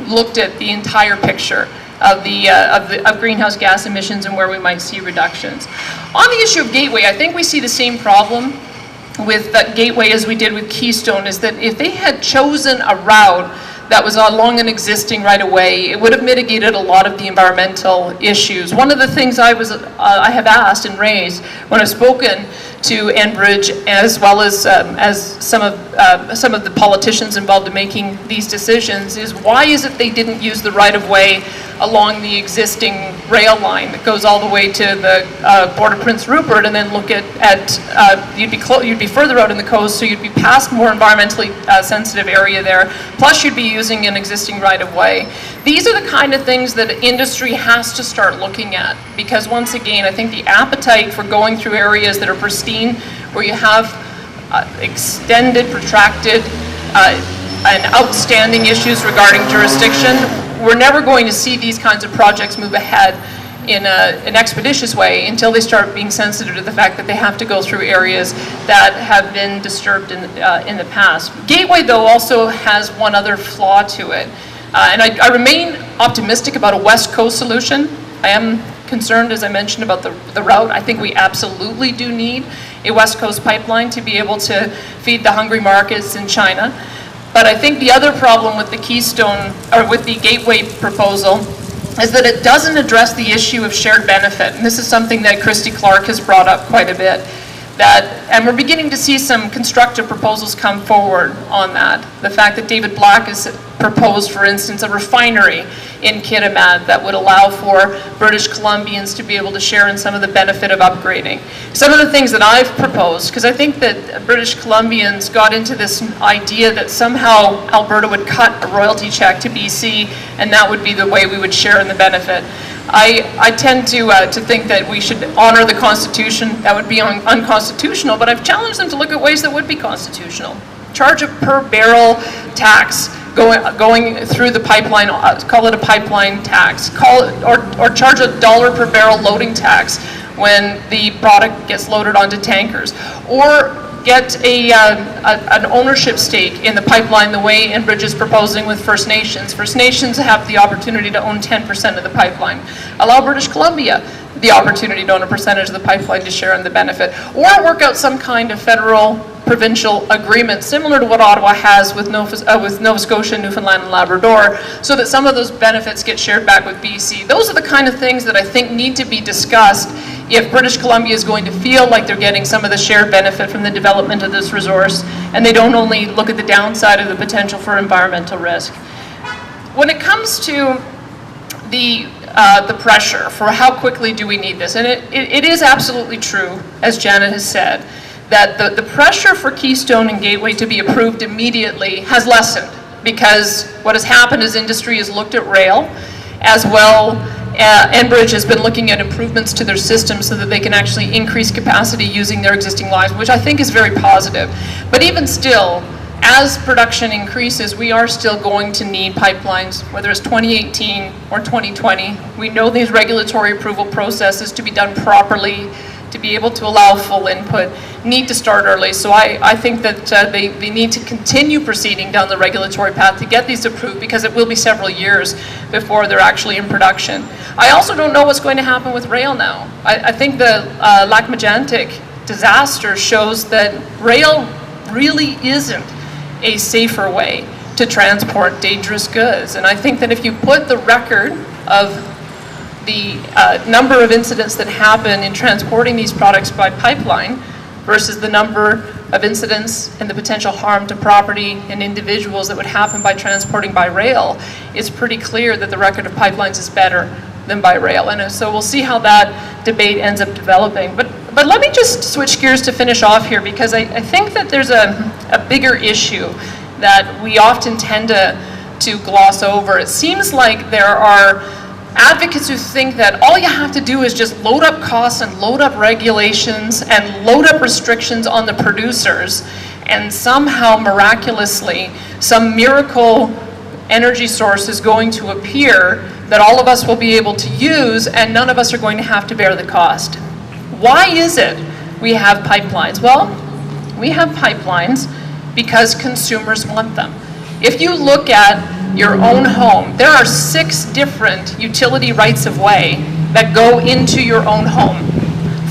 looked at the entire picture of greenhouse gas emissions and where we might see reductions. On the issue of Gateway, I think we see the same problem with that Gateway as we did with Keystone, is that if they had chosen a route that was along an existing right-of-way, it would have mitigated a lot of the environmental issues. One of the things I have asked and raised when I've spoken to Enbridge, as well as some of the politicians involved in making these decisions, is why is it they didn't use the right-of-way along the existing rail line that goes all the way to the Port of Prince Rupert, and then look at you'd be further out in the coast, so you'd be past more environmentally sensitive area there, plus you'd be using an existing right-of-way. These are the kind of things that industry has to start looking at, because once again, I think the appetite for going through areas that are pristine, where you have extended, protracted, and outstanding issues regarding jurisdiction, we're never going to see these kinds of projects move ahead in an expeditious way until they start being sensitive to the fact that they have to go through areas that have been disturbed in the past. Gateway, though, also has one other flaw to it. And I remain optimistic about a West Coast solution. I am concerned, as I mentioned, about the route. I think we absolutely do need a West Coast pipeline to be able to feed the hungry markets in China. But I think the other problem with the Keystone, or with the Gateway proposal, is that it doesn't address the issue of shared benefit. And this is something that Christy Clark has brought up quite a bit. And we're beginning to see some constructive proposals come forward on that. The fact that David Black has proposed, for instance, a refinery in Kitimat that would allow for British Columbians to be able to share in some of the benefit of upgrading. Some of the things that I've proposed, because I think that British Columbians got into this idea that somehow Alberta would cut a royalty check to BC and that would be the way we would share in the benefit. I tend to think that we should honor the Constitution. That would be unconstitutional, but I've challenged them to look at ways that would be constitutional. Charge a per barrel tax going through the pipeline, call it a pipeline tax, or charge $1 per barrel loading tax when the product gets loaded onto tankers, or get an ownership stake in the pipeline the way Enbridge is proposing with First Nations. First Nations have the opportunity to own 10% of the pipeline. Allow British Columbia the opportunity to own a percentage of the pipeline to share in the benefit, or work out some kind of federal provincial agreement similar to what Ottawa has with Nova Scotia, Newfoundland and Labrador, so that some of those benefits get shared back with BC. Those are the kind of things that I think need to be discussed if British Columbia is going to feel like they're getting some of the shared benefit from the development of this resource, and they don't only look at the downside of the potential for environmental risk. When it comes to the pressure for how quickly do we need this, and it is absolutely true, as Janet has said, that the pressure for Keystone and Gateway to be approved immediately has lessened, because what has happened is industry has looked at rail as well. Enbridge has been looking at improvements to their system so that they can actually increase capacity using their existing lines, which I think is very positive. But even still, as production increases, we are still going to need pipelines, whether it's 2018 or 2020. We know these regulatory approval processes, to be done properly, to be able to allow full input, need to start early. So I think that they need to continue proceeding down the regulatory path to get these approved, because it will be several years before they're actually in production. I also don't know what's going to happen with rail now. I think the Lac-Mégantic disaster shows that rail really isn't a safer way to transport dangerous goods. And I think that if you put the record of the number of incidents that happen in transporting these products by pipeline versus the number of incidents and the potential harm to property and individuals that would happen by transporting by rail, it's pretty clear that the record of pipelines is better than by rail. And so we'll see how that debate ends up developing. But let me just switch gears to finish off here, because I think that there's a bigger issue that we often tend to gloss over. It seems like there are advocates who think that all you have to do is just load up costs and load up regulations and load up restrictions on the producers, and somehow miraculously some miracle energy source is going to appear that all of us will be able to use, and none of us are going to have to bear the cost. Why is it we have pipelines? Well, we have pipelines because consumers want them. If you look at your own home, there are 6 different utility rights of way that go into your own home.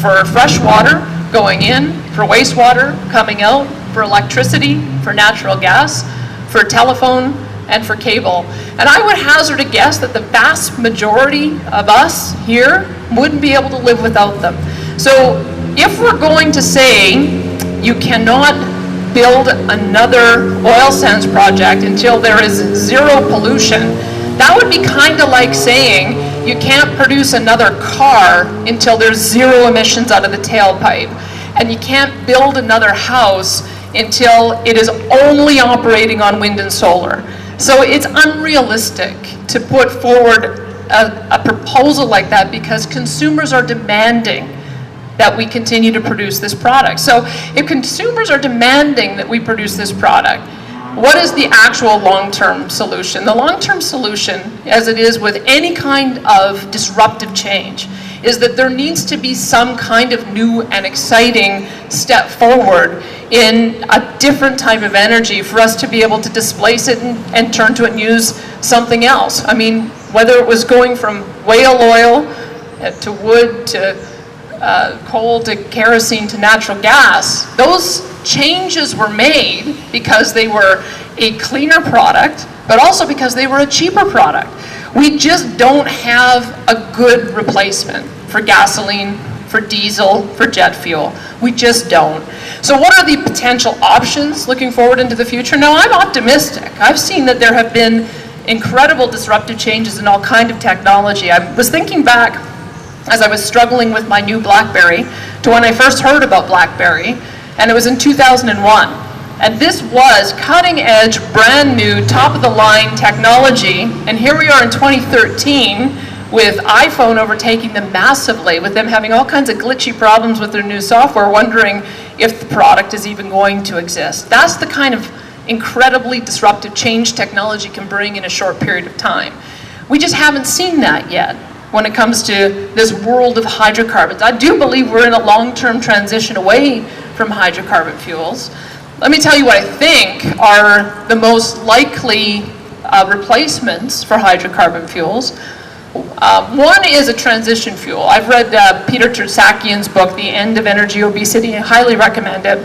For fresh water going in, for wastewater coming out, for electricity, for natural gas, for telephone, and for cable. And I would hazard a guess that the vast majority of us here wouldn't be able to live without them. So if we're going to say you cannot build another oil sands project until there is zero pollution, that would be kind of like saying you can't produce another car until there's zero emissions out of the tailpipe. And you can't build another house until it is only operating on wind and solar. So it's unrealistic to put forward a proposal like that, because consumers are demanding that we continue to produce this product. So if consumers are demanding that we produce this product, what is the actual long-term solution? The long-term solution, as it is with any kind of disruptive change, is that there needs to be some kind of new and exciting step forward in a different type of energy for us to be able to displace it and turn to it and use something else. I mean, whether it was going from whale oil to wood, to coal, to kerosene, to natural gas, those changes were made because they were a cleaner product, but also because they were a cheaper product. We just don't have a good replacement for gasoline, for diesel, for jet fuel. We just don't. So what are the potential options looking forward into the future? Now, I'm optimistic. I've seen that there have been incredible disruptive changes in all kinds of technology. I was thinking back as I was struggling with my new BlackBerry to when I first heard about BlackBerry, and it was in 2001. And this was cutting edge, brand new, top of the line technology. And here we are in 2013 with iPhone overtaking them massively, with them having all kinds of glitchy problems with their new software, wondering if the product is even going to exist. That's the kind of incredibly disruptive change technology can bring in a short period of time. We just haven't seen that yet when it comes to this world of hydrocarbons. I do believe we're in a long-term transition away from hydrocarbon fuels. Let me tell you what I think are the most likely replacements for hydrocarbon fuels. One is a transition fuel. I've read Peter Tersakian's book, The End of Energy Obesity. I highly recommend it.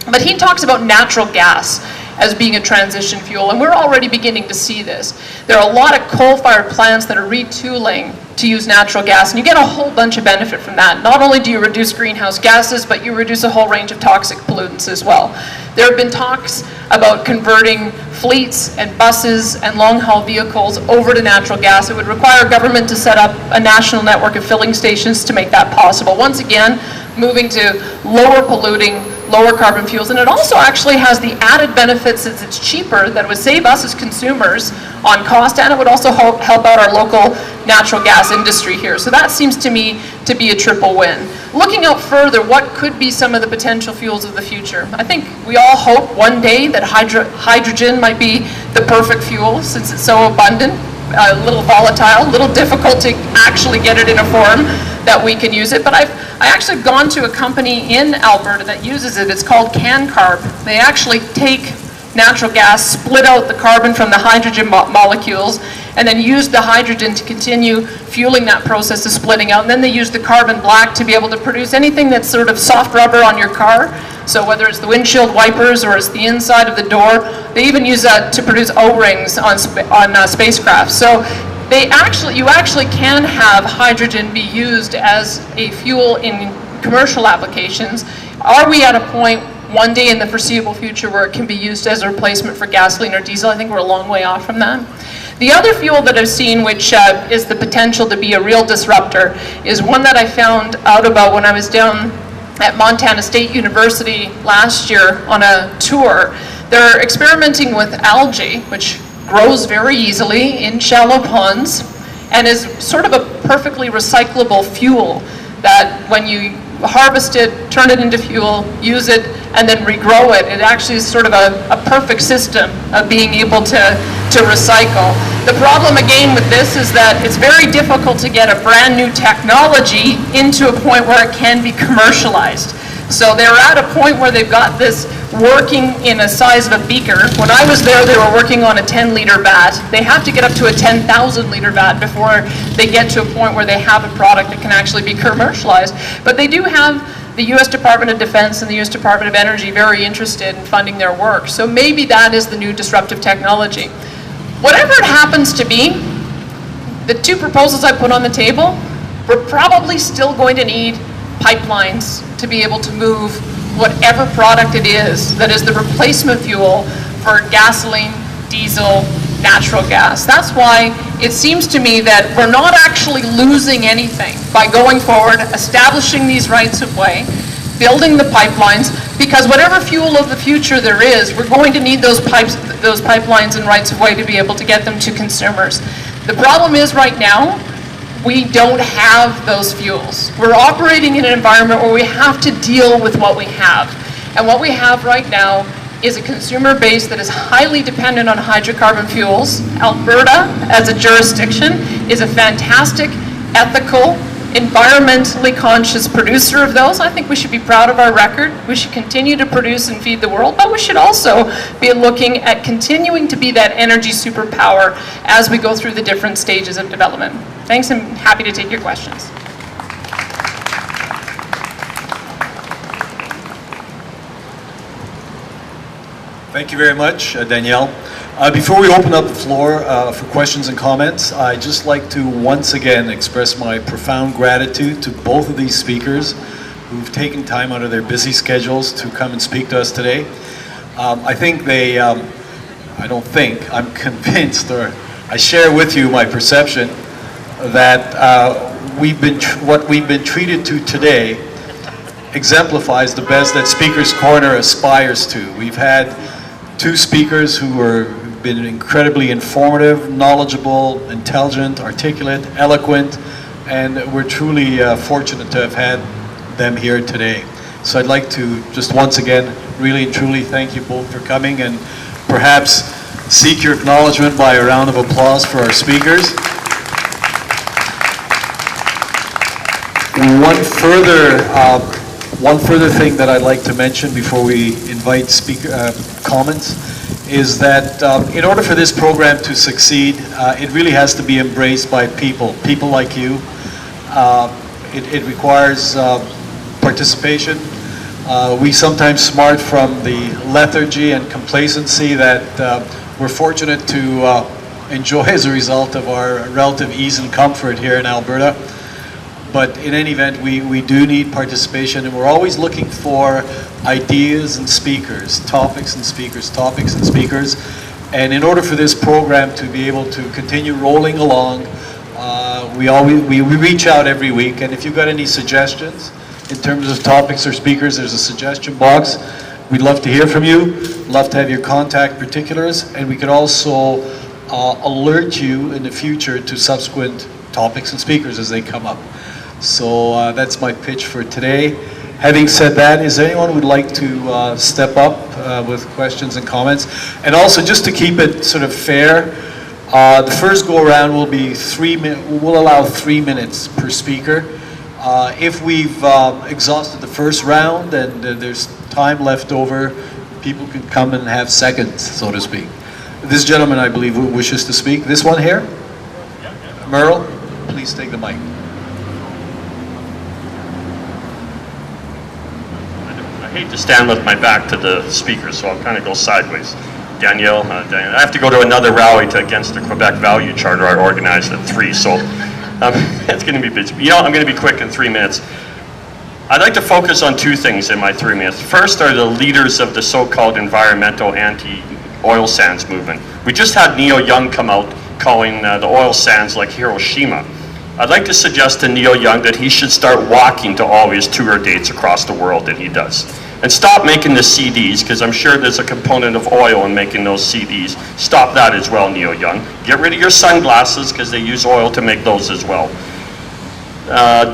But he talks about natural gas as being a transition fuel, and we're already beginning to see this. There are a lot of coal-fired plants that are retooling to use natural gas, and you get a whole bunch of benefit from that. Not only do you reduce greenhouse gases, but you reduce a whole range of toxic pollutants as well. There have been talks about converting fleets and buses and long-haul vehicles over to natural gas. It would require government to set up a national network of filling stations to make that possible. Once again, moving to lower polluting, lower carbon fuels, and it also actually has the added benefits since it's cheaper that it would save us as consumers on cost, and it would also help out our local natural gas industry here. So that seems to me to be a triple win. Looking out further, what could be some of the potential fuels of the future? I think we all hope one day that hydrogen might be the perfect fuel since it's so abundant, a little volatile, a little difficult to actually get it in a form that we can use it. But I actually gone to a company in Alberta that uses it. It's called CanCarb. They actually take natural gas, split out the carbon from the hydrogen molecules, and then use the hydrogen to continue fueling that process of splitting out. And then they use the carbon black to be able to produce anything that's sort of soft rubber on your car. So whether it's the windshield wipers or it's the inside of the door, they even use that to produce O-rings on spacecraft. So you actually can have hydrogen be used as a fuel in commercial applications. Are we at a point one day in the foreseeable future where it can be used as a replacement for gasoline or diesel? I think we're a long way off from that. The other fuel that I've seen, which is the potential to be a real disruptor, is one that I found out about when I was down at Montana State University last year on a tour. They're experimenting with algae, which grows very easily in shallow ponds and is sort of a perfectly recyclable fuel that when you harvest it, turn it into fuel, use it, and then regrow it, it actually is sort of a perfect system of being able to recycle. The problem again with this is that it's very difficult to get a brand new technology into a point where it can be commercialized. So they're at a point where they've got this working in a size of a beaker. When I was there, they were working on a 10-liter vat. They have to get up to a 10,000-liter vat before they get to a point where they have a product that can actually be commercialized. But they do have the U.S. Department of Defense and the U.S. Department of Energy very interested in funding their work. So maybe that is the new disruptive technology. Whatever it happens to be, the two proposals I put on the table, we're probably still going to need pipelines to be able to move whatever product it is that is the replacement fuel for gasoline, diesel, natural gas. That's why it seems to me that we're not actually losing anything by going forward, establishing these rights of way, building the pipelines, because whatever fuel of the future there is, we're going to need those pipelines and rights of way to be able to get them to consumers. The problem is right now, we don't have those fuels. We're operating in an environment where we have to deal with what we have. And what we have right now is a consumer base that is highly dependent on hydrocarbon fuels. Alberta, as a jurisdiction, is a fantastic, ethical, environmentally conscious producer of those. I think we should be proud of our record. We should continue to produce and feed the world, but we should also be looking at continuing to be that energy superpower as we go through the different stages of development. Thanks, and happy to take your questions. Thank you very much, Danielle. Before we open up the floor for questions and comments, I'd just like to once again express my profound gratitude to both of these speakers who've taken time out of their busy schedules to come and speak to us today. I think they, I'm convinced, or I share with you my perception that what we've been treated to today exemplifies the best that Speaker's Corner aspires to. We've had two speakers who have been incredibly informative, knowledgeable, intelligent, articulate, eloquent, and we're truly fortunate to have had them here today. So I'd like to just once again really and truly thank you both for coming, and perhaps seek your acknowledgement by a round of applause for our speakers. One further thing that I'd like to mention before we invite comments is that in order for this program to succeed, it really has to be embraced by people like you. It requires participation. We sometimes smart from the lethargy and complacency that we're fortunate to enjoy as a result of our relative ease and comfort here in Alberta. But in any event, we do need participation, and we're always looking for ideas and speakers, topics and speakers. And in order for this program to be able to continue rolling along, we reach out every week, and if you've got any suggestions in terms of topics or speakers, there's a suggestion box. We'd love to hear from you, love to have your contact particulars, and we could also alert you in the future to subsequent topics and speakers as they come up. So that's my pitch for today. Having said that, is there anyone who would like to step up with questions and comments? And also, just to keep it sort of fair, the first go around will be we'll allow 3 minutes per speaker. If we've exhausted the first round and there's time left over, people can come and have seconds, so to speak. This gentleman, I believe, wishes to speak. This one here? Merle, please take the mic. I hate to stand with my back to the speaker, so I'll kind of go sideways. Danielle, I have to go to another rally against the Quebec Value Charter I organized at 3, so it's going to be busy. You know, I'm going to be quick in 3 minutes. I'd like to focus on 2 things in my 3 minutes. First are the leaders of the so-called environmental anti-oil sands movement. We just had Neil Young come out calling the oil sands like Hiroshima. I'd like to suggest to Neil Young that he should start walking to all his tour dates across the world that he does. And stop making the CDs, because I'm sure there's a component of oil in making those CDs. Stop that as well, Neil Young. Get rid of your sunglasses, because they use oil to make those as well.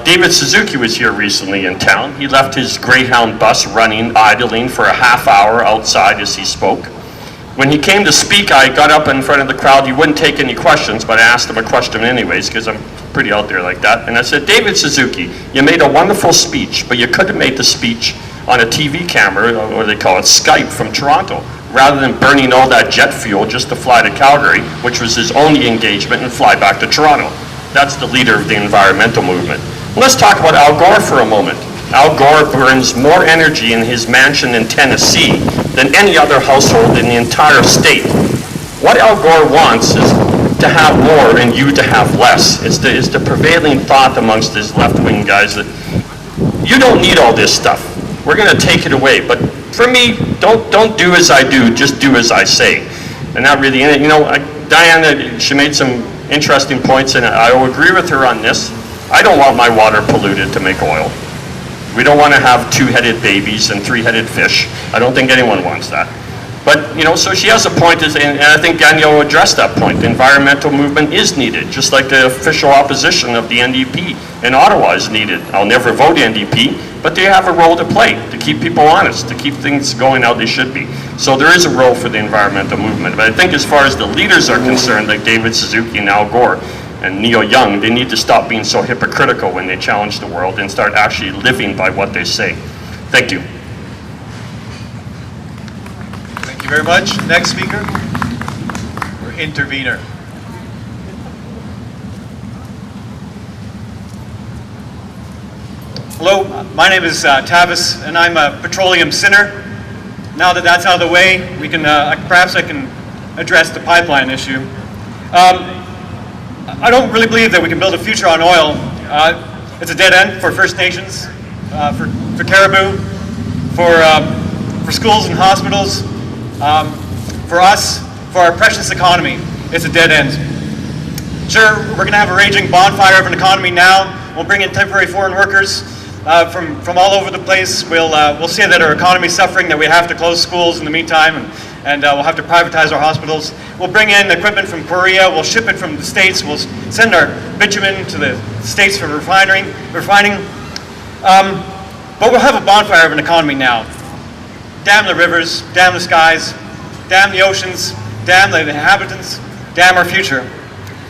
David Suzuki was here recently in town. He left his Greyhound bus running, idling for a half hour outside as he spoke. When he came to speak, I got up in front of the crowd. He wouldn't take any questions, but I asked him a question anyways, because I'm pretty out there like that. And I said, David Suzuki, you made a wonderful speech, but you could have made the speech on a TV camera, or they call it Skype, from Toronto, rather than burning all that jet fuel just to fly to Calgary, which was his only engagement, and fly back to Toronto. That's the leader of the environmental movement. Let's talk about Al Gore for a moment. Al Gore burns more energy in his mansion in Tennessee than any other household in the entire state. What Al Gore wants is to have more and you to have less. It's the prevailing thought amongst his left-wing guys that you don't need all this stuff. We're going to take it away. But for me, don't do as I do, just do as I say. And that really, you know, Diana, she made some interesting points, and I will agree with her on this. I don't want my water polluted to make oil. We don't want to have 2-headed babies and 3-headed fish. I don't think anyone wants that. But, you know, so she has a point, and I think Danielle addressed that point. The environmental movement is needed, just like the official opposition of the NDP in Ottawa is needed. I'll never vote NDP, but they have a role to play, to keep people honest, to keep things going how they should be. So there is a role for the environmental movement. But I think as far as the leaders are concerned, like David Suzuki and Al Gore and Neil Young, they need to stop being so hypocritical when they challenge the world and start actually living by what they say. Thank you. Thank you very much. Next speaker, or intervener. Hello, my name is Tavis, and I'm a petroleum sinner. Now that that's out of the way, we can perhaps I can address the pipeline issue. I don't really believe that we can build a future on oil. It's a dead end for First Nations, for Caribou, for schools and hospitals, for us, for our precious economy. It's a dead end. Sure, we're going to have a raging bonfire of an economy now. We'll bring in temporary foreign workers from all over the place. We'll say that our economy is suffering, that we have to close schools in the meantime, and we'll have to privatize our hospitals. We'll bring in equipment from Korea. We'll ship it from the States. We'll send our bitumen to the States for refining. But we'll have a bonfire of an economy now. Damn the rivers, damn the skies, damn the oceans, damn the inhabitants, damn our future.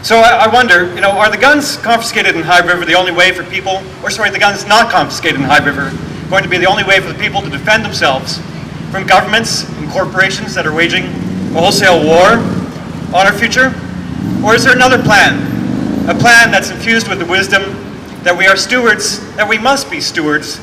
So I wonder, are the guns confiscated in High River the only way for people, or sorry, the guns not confiscated in High River, going to be the only way for the people to defend themselves from governments and corporations that are waging a wholesale war on our future? Or is there another plan? A plan that's infused with the wisdom that we are stewards, that we must be stewards